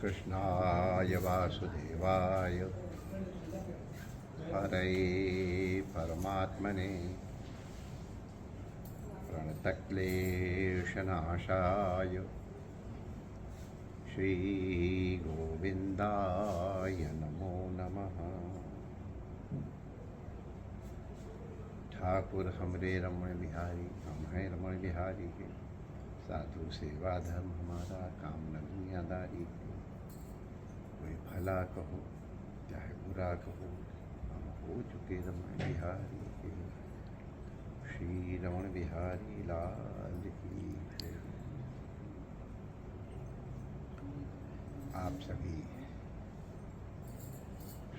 कृष्णाय वासुदेवाय हरये परमात्मने प्रणतक्लेशनाशाय श्रीगोविन्दाय नमो नमः। ठाकुर हमरे रमण बिहारी, हम हैं रमण बिहारी के। साधु सेवा धर्म हमारा, काम न दुनियादारी के। कोई भला कहो चाहे बुरा कहो, हम हो चुके रमण बिहारी के। श्री रमण बिहारी लाल की जय। आप सभी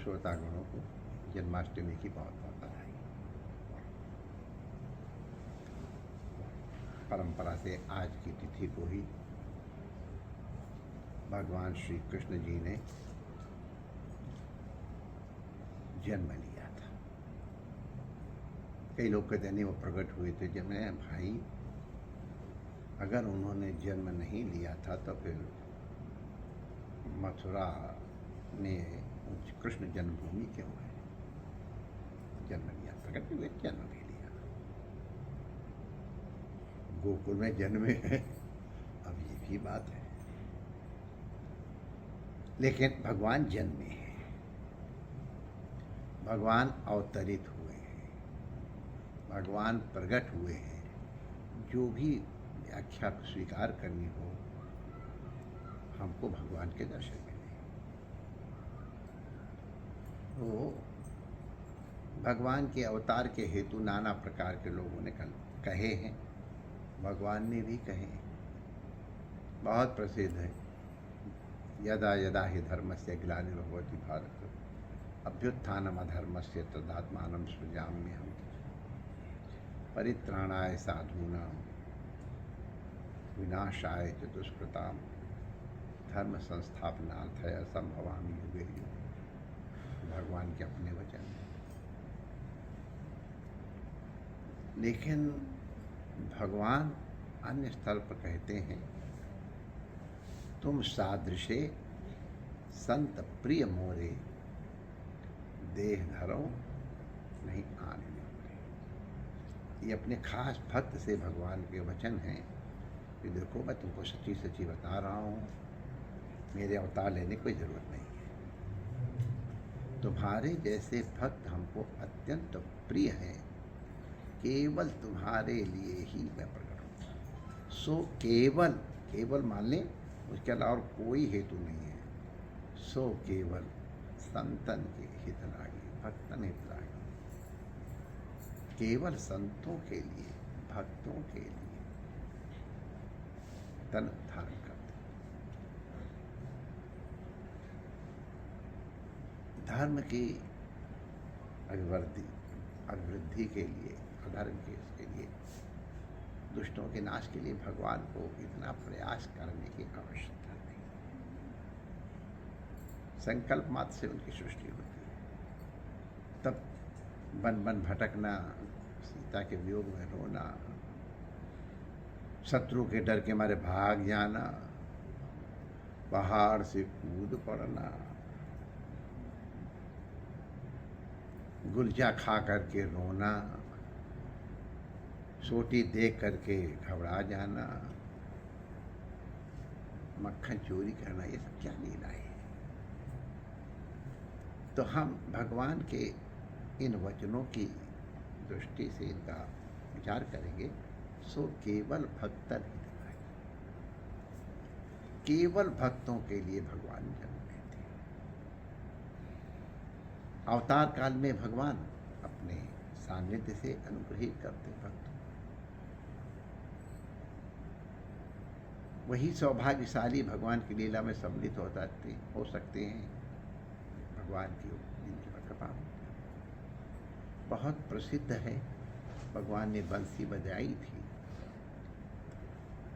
श्रोतागणों को जन्माष्टमी की बहुत बहुत बधाई। परंपरा से आज की तिथि को ही भगवान श्री कृष्ण जी ने जन्म लिया था। कई लोग कहते नहीं वो प्रकट हुए थे। जब मैं भाई, अगर उन्होंने जन्म नहीं लिया था तो फिर मथुरा में कृष्ण जन्मभूमि क्यों है? जन्म लिया, प्रकट हुए, जन्म भी लिया। गोकुल में जन्मे हैं, अब ये भी बात है। लेकिन भगवान जन्मे हैं, भगवान अवतरित हुए हैं, भगवान प्रकट हुए हैं। जो भी व्याख्या स्वीकार करनी हो, हमको भगवान के दर्शन मिले। तो भगवान के अवतार के हेतु नाना प्रकार के लोगों ने कहे हैं, भगवान ने भी कहे। बहुत प्रसिद्ध है, यदा यदा हि धर्मस्य ग्लानिर्भवति भारत अभ्युत्थानम् अधर्मस्य तदात्मानं सृजाम्यहम् परित्राणाय साधूनां विनाशाय च दुष्कृतां धर्म संस्थापनार्थाय संभवामि युगे युगे। भगवान के अपने वचन हैं। लेकिन भगवान अन्य स्थल पर कहते हैं, तुम सादृशे संत प्रिय मोरे देह धरो नहीं आने देंगे। ये अपने खास भक्त से भगवान के वचन हैं कि देखो, मैं तुमको सच्ची सच्ची बता रहा हूँ, मेरे अवतार लेने की कोई ज़रूरत नहीं है। तुम्हारे जैसे भक्त हमको अत्यंत प्रिय हैं, केवल तुम्हारे लिए ही मैं प्रकट हूँ। सो केवल, केवल मान लें, उसके अलावा कोई हेतु नहीं है। सो केवल संतन के हित लागे, भक्तन हित लागे। केवल संतों के लिए, भक्तों के लिए तन धारण करते। धर्म की अभिवृद्धि के लिए, अधर्म के इसके लिए, दुष्टों के नाश के लिए भगवान को इतना प्रयास करने की आवश्यकता नहीं। संकल्प मात्र से उनकी सृष्टि होती है। तब बन बन भटकना, सीता के वियोग में रोना, शत्रु के डर के मारे भाग जाना, पहाड़ से कूद पड़ना, गुलजा खा करके रोना, सोटी देख करके घबरा जाना, मक्खन चोरी करना, ये सब क्या लीला है? तो हम भगवान के इन वचनों की दृष्टि से इनका विचार करेंगे। सो केवल भक्तन ही दिखाए, केवल भक्तों के लिए भगवान जन्म लेते हैं। अवतार काल में भगवान अपने सानिध्य से अनुग्रहित करते भक्तों। वही सौभाग्यशाली भगवान की लीला में सम्मिलित हो सकते हैं, भगवान की जिनकी कृपा होती है। बहुत प्रसिद्ध है, भगवान ने बंसी बजाई थी,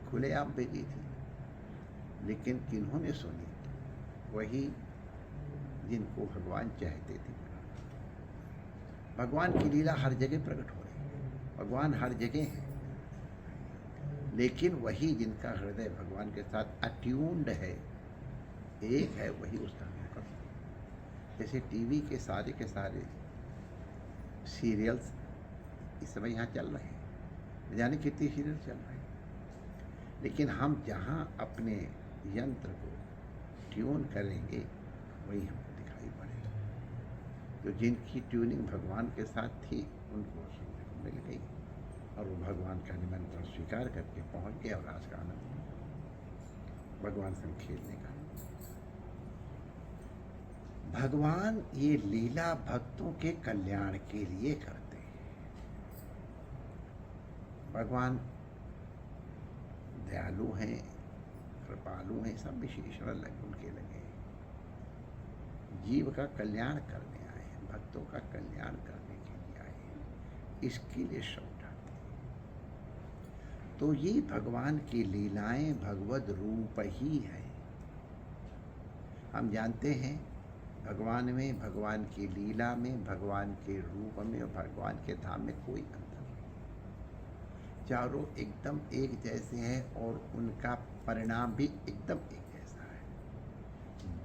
खुलेआम भेजी थी, लेकिन किन्होंने सुनी? वही जिनको भगवान चाहते थे। भगवान की लीला हर जगह प्रकट हो रही है, भगवान हर जगह है, लेकिन वही जिनका हृदय भगवान के साथ अट्यून्ड है, एक है वही उस धर्म को कर सकता है। जैसे टीवी के सारे सीरियल्स इस समय यहाँ चल रहे हैं, जाने कितने सीरियल चल रहे हैं, लेकिन हम जहाँ अपने यंत्र को ट्यून करेंगे वही हमको दिखाई पड़ेगा। तो जिनकी ट्यूनिंग भगवान के साथ थी उनको सुनने को मिल गई और वो भगवान का निमंत्रण स्वीकार करके पहुंच गए और आज का आनंद भगवान से खेलने का। भगवान ये लीला भक्तों के कल्याण के लिए करते हैं। भगवान दयालु हैं, कृपालु हैं, सब विशेषण उनके लगे हैं। जीव का कल्याण करने आए हैं, भक्तों का कल्याण करने के लिए आए हैं, इसके लिए श्रम उठाते हैं। तो ये भगवान की लीलाएं भगवद रूप ही है। हम जानते हैं भगवान में, भगवान की लीला में, भगवान के रूप में और भगवान के धाम में कोई अंतर नहीं। चारों एकदम एक जैसे हैं और उनका परिणाम भी एकदम एक जैसा है।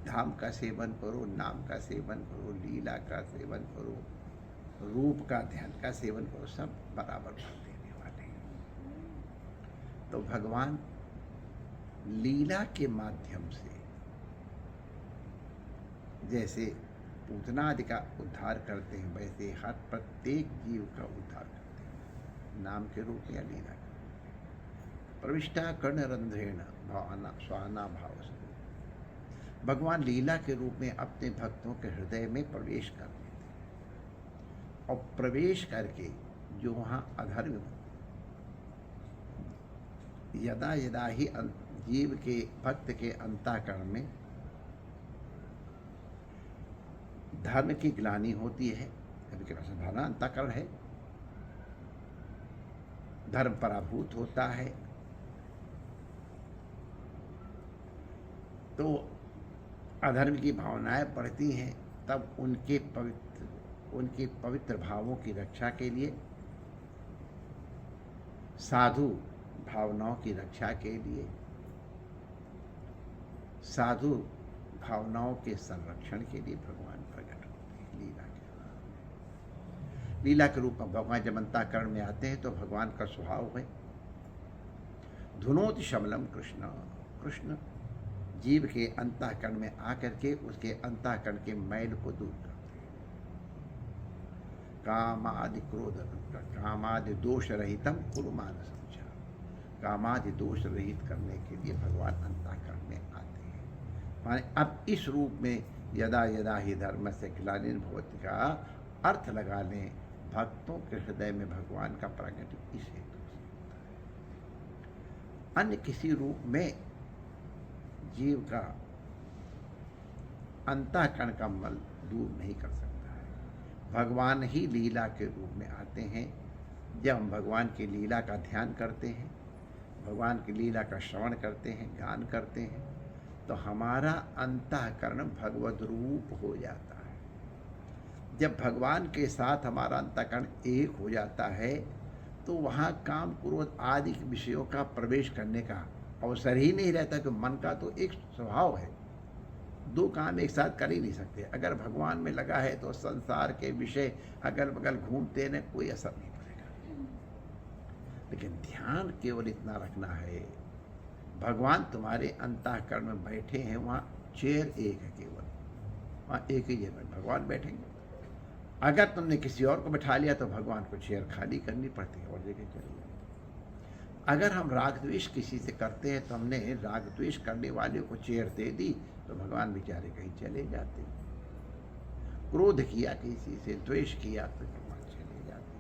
धाम का सेवन करो, नाम का सेवन करो, लीला का सेवन करो, रूप का ध्यान का सेवन करो, सब बराबर फल देने वाले हैं। तो भगवान लीला के माध्यम से जैसे पूतना आदि का उद्धार करते हैं, वैसे हर प्रत्येक जीव का उद्धार करते हैं, नाम के रूप या लीला के रूप। प्रविष्टा कर्णरंध्रेण भावना स्वाना भाव से भगवान लीला के रूप में अपने भक्तों के हृदय में प्रवेश कर लेते हैं और प्रवेश करके जो वहाँ अधर्म यदा यदा ही जीव के भक्त के अंतःकरण में धर्म की ग्लानि होती है, कभी कभी साधारण अंतःकरण है, धर्म पराभूत होता है, तो अधर्म की भावनाएं बढ़ती हैं, तब उनके पवित्र भावों की रक्षा के लिए, साधु भावनाओं की रक्षा के लिए, साधु भावनाओं के संरक्षण के लिए भगवान प्रकट होते हैं लीला के रूप में। लीला के रूप में भगवान जब अंतःकरण में आते हैं तो भगवान का स्वभाव है धुनोति शमलम कृष्ण। कृष्ण जीव के अंतःकरण में आकर के उसके अंतःकरण के मैल को दूर करते हैं। कामादि क्रोध, कामादि दोष रहितम कुरु मानसम। कामादि दोष रहित करने के लिए भगवान अंतःकरण में आते हैं। माने अब इस रूप में यदा यदा ही धर्म से ग्लानिर्भवति का अर्थ लगा लें, भक्तों के हृदय में भगवान का प्रकट इस हेतु से होता है। अन्य किसी रूप में जीव का अंतःकरण का मल दूर नहीं कर सकता है। भगवान ही लीला के रूप में आते हैं। जब हम भगवान की लीला का ध्यान करते हैं, भगवान की लीला का श्रवण करते हैं, गान करते हैं, तो हमारा अंतःकरण भगवद रूप हो जाता है। जब भगवान के साथ हमारा अंतःकरण एक हो जाता है तो वहाँ काम क्रोध आदि विषयों का प्रवेश करने का अवसर ही नहीं रहता, कि मन का तो एक स्वभाव है, दो काम एक साथ कर ही नहीं सकते। अगर भगवान में लगा है तो संसार के विषय अगल बगल घूमते न कोई असर नहीं पड़ेगा। लेकिन ध्यान केवल इतना रखना है, भगवान तुम्हारे अंतःकरण में बैठे हैं, वहाँ चेयर एक है, केवल वहाँ एक ही जगह भगवान बैठेंगे। अगर तुमने किसी और को बैठा लिया तो भगवान को चेयर खाली करनी पड़ती है और जगह चली जाती। अगर हम राग द्वेष किसी से करते हैं तो हमने राग द्वेष करने वाले को चेयर दे दी तो भगवान बेचारे कहीं चले जाते। क्रोध किया किसी से, द्वेष किया तो भगवान चले जाते।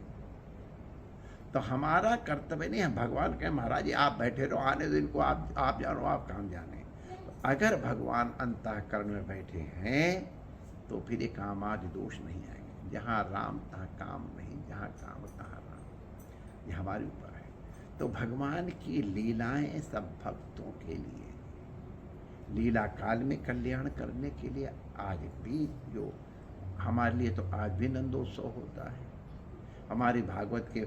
तो हमारा कर्तव्य नहीं है, भगवान कहे महाराज जी आप बैठे रहो, आने दो इनको, आप जानो, आप काम जाने। तो अगर भगवान अंतःकरण में बैठे हैं तो फिर ये कामादि दोष नहीं आएंगे। जहाँ राम तहाँ काम नहीं, जहाँ काम तहाँ राम, ये हमारे ऊपर है। तो भगवान की लीलाएं सब भक्तों के लिए, लीला काल में कल्याण करने के लिए, आज भी जो हमारे लिए तो आज भी नंदोत्सव होता है। हमारे भागवत के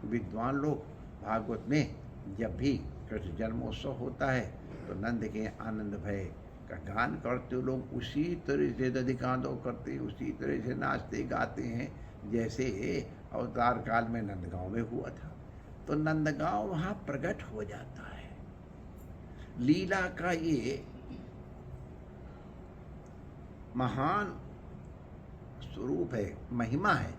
विद्वान लोग भागवत में जब भी कृष्ण जन्मोत्सव होता है तो नंद के आनंद भय का गान करते लोग उसी तरह से दधिकांदो करते, उसी तरह से नाचते गाते हैं जैसे अवतार काल में नंदगांव में हुआ था। तो नंदगांव वहाँ प्रकट हो जाता है। लीला का ये महान स्वरूप है, महिमा है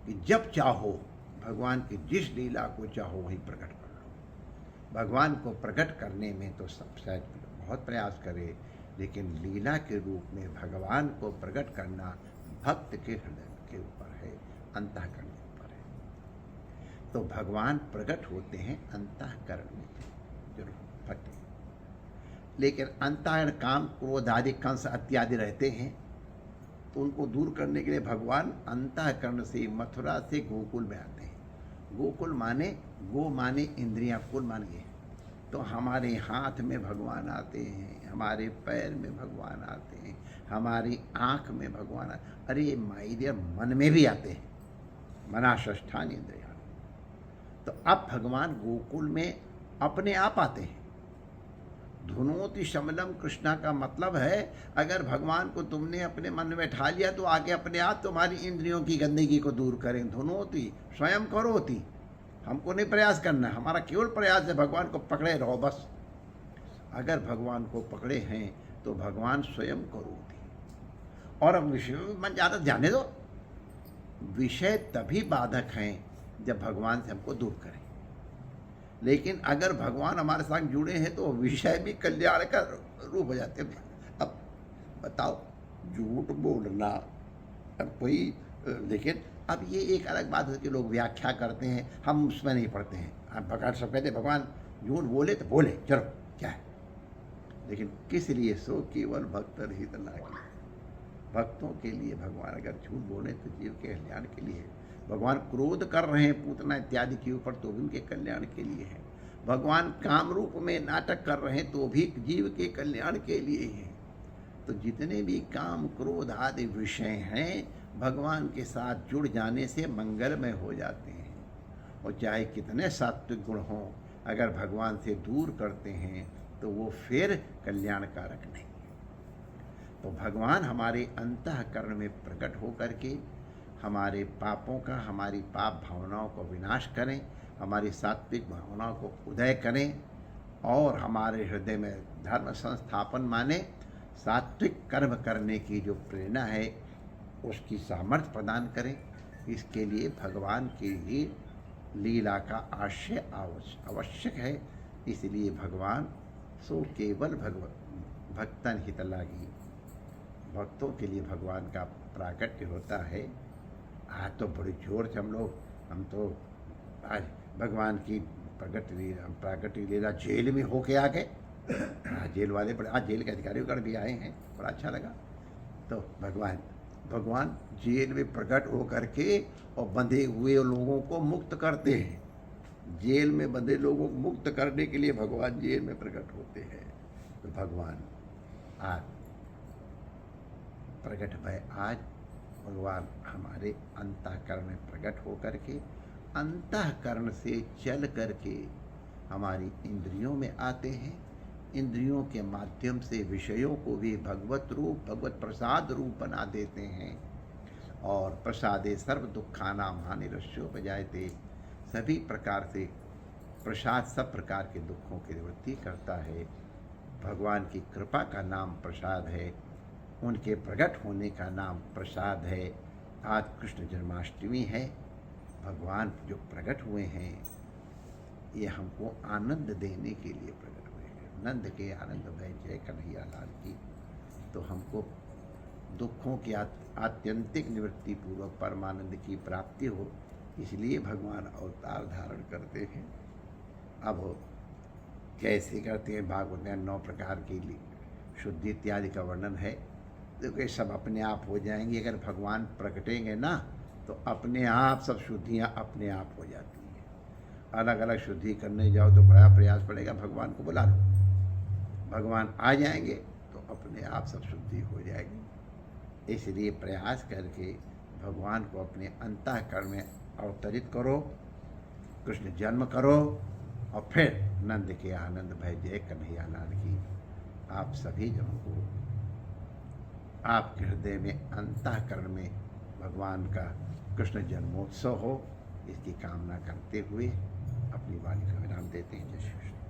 कि जब चाहो भगवान की जिस लीला को चाहो वहीं प्रकट कर लो। भगवान को प्रकट करने में तो सब शायद बहुत प्रयास करे, लेकिन लीला के रूप में भगवान को प्रकट करना भक्त के हृदय के ऊपर है, अंतःकरण के ऊपर है। तो भगवान प्रकट होते हैं अंतःकरण में जरूर भक्त, लेकिन अंतःकरण काम क्रोध आदि कंस इत्यादि रहते हैं, तो उनको दूर करने के लिए भगवान अंतःकरण से मथुरा से गोकुल में आते हैं। गोकुल माने गो माने इंद्रियां, कुल मान गए। तो हमारे हाथ में भगवान आते हैं, हमारे पैर में भगवान आते हैं, हमारी आँख में भगवान अरे माई डियर मन में भी आते हैं, मनाष्ठान इंद्रिया। तो अब भगवान गोकुल में अपने आप आते हैं। धुनोति शमलम कृष्णा का मतलब है अगर भगवान को तुमने अपने मन में बैठा लिया तो आगे अपने आप तुम्हारी इंद्रियों की गंदगी को दूर करें। धुनोति स्वयं करोति, हमको नहीं प्रयास करना, हमारा केवल प्रयास है भगवान को पकड़े रहो बस। अगर भगवान को पकड़े हैं तो भगवान स्वयं करोति। और अब विषय में मन ज़्यादा ध्यान दो, विषय तभी बाधक हैं जब भगवान से हमको दूर करें। लेकिन अगर भगवान हमारे साथ जुड़े हैं तो विषय भी कल्याण का रूप हो जाते हैं। अब बताओ, झूठ बोलना अब कोई, लेकिन अब ये एक अलग बात है कि लोग व्याख्या करते हैं, हम उसमें नहीं पढ़ते हैं। आप भगवान सब कहते भगवान झूठ बोले तो बोले, चलो क्या है, लेकिन किस लिए? सो केवल भक्त हित लागी। भक्तों के लिए भगवान अगर झूठ बोले तो जीव के कल्याण के लिए। भगवान क्रोध कर रहे हैं पूतना इत्यादि के ऊपर तो भी उनके कल्याण के लिए है। भगवान काम रूप में नाटक कर रहे हैं तो भी जीव के कल्याण के लिए है। तो जितने भी काम क्रोध आदि विषय हैं भगवान के साथ जुड़ जाने से मंगलमय हो जाते हैं। और चाहे कितने सात्विक गुण हों, अगर भगवान से दूर करते हैं तो वो फिर कल्याणकारक नहीं है। तो भगवान हमारे अंतःकरण में प्रकट हो करके हमारे पापों का, हमारी पाप भावनाओं को विनाश करें, हमारी सात्विक भावनाओं को उदय करें और हमारे हृदय में धर्म संस्थापन माने सात्विक कर्म करने की जो प्रेरणा है उसकी सामर्थ्य प्रदान करें। इसके लिए भगवान के लिए लीला का आश्रय आवश्यक है। इसलिए भगवान सो केवल भक्तन हित लागी, भक्तों के लिए भगवान का प्राकट्य होता है। आज तो बड़ी जोर से हम तो आज भगवान की प्राकट्य लीला जेल में होके आ गए। जेल वाले बड़े, आज जेल के अधिकारीगण भी आए हैं, बड़ा अच्छा लगा। तो भगवान जेल में प्रकट हो करके और बंधे हुए लोगों को मुक्त करते हैं। जेल में बंधे लोगों को मुक्त करने के लिए भगवान जेल में प्रकट होते हैं। तो भगवान आज प्रकट भय, आज भगवान हमारे अंतःकरण में प्रकट हो करके अंतःकरण से चल करके हमारी इंद्रियों में आते हैं। इंद्रियों के माध्यम से विषयों को भी भगवत रूप, भगवत प्रसाद रूप बना देते हैं। और प्रसादे सर्व दुखानां हानिरस्योपजायते, सभी प्रकार से प्रसाद सब प्रकार के दुखों की निवृत्ति करता है। भगवान की कृपा का नाम प्रसाद है, उनके प्रकट होने का नाम प्रसाद है। आज कृष्ण जन्माष्टमी है, भगवान जो प्रकट हुए हैं ये हमको आनंद देने के लिए प्रकट हुए हैं। नंद के आनंद भय जय कन्हैया लाल की। तो हमको दुखों की आत्यंतिक निवृत्ति पूर्वक परमानंद की प्राप्ति हो, इसलिए भगवान अवतार धारण करते हैं। अब कैसे करते हैं? भागवत में 9 प्रकार की शुद्धि इत्यादि का वर्णन है। देखो ये सब अपने आप हो जाएंगी। अगर भगवान प्रकटेंगे ना तो अपने आप सब शुद्धियाँ अपने आप हो जाती हैं। अलग अलग शुद्धि करने जाओ तो बड़ा प्रयास पड़ेगा। भगवान को बुला लो, भगवान आ जाएंगे तो अपने आप सब शुद्धि हो जाएगी। इसलिए प्रयास करके भगवान को अपने अंतःकरण में अवतरित करो, कृष्ण जन्म करो और फिर नंद के आनंद भय जय कन्हैया लाल की। आप सभी जनों को आपके हृदय में, अंतःकरण में भगवान का कृष्ण जन्मोत्सव हो, इसकी कामना करते हुए अपनी वाणी का विराम देते हैं। जय श्री कृष्ण।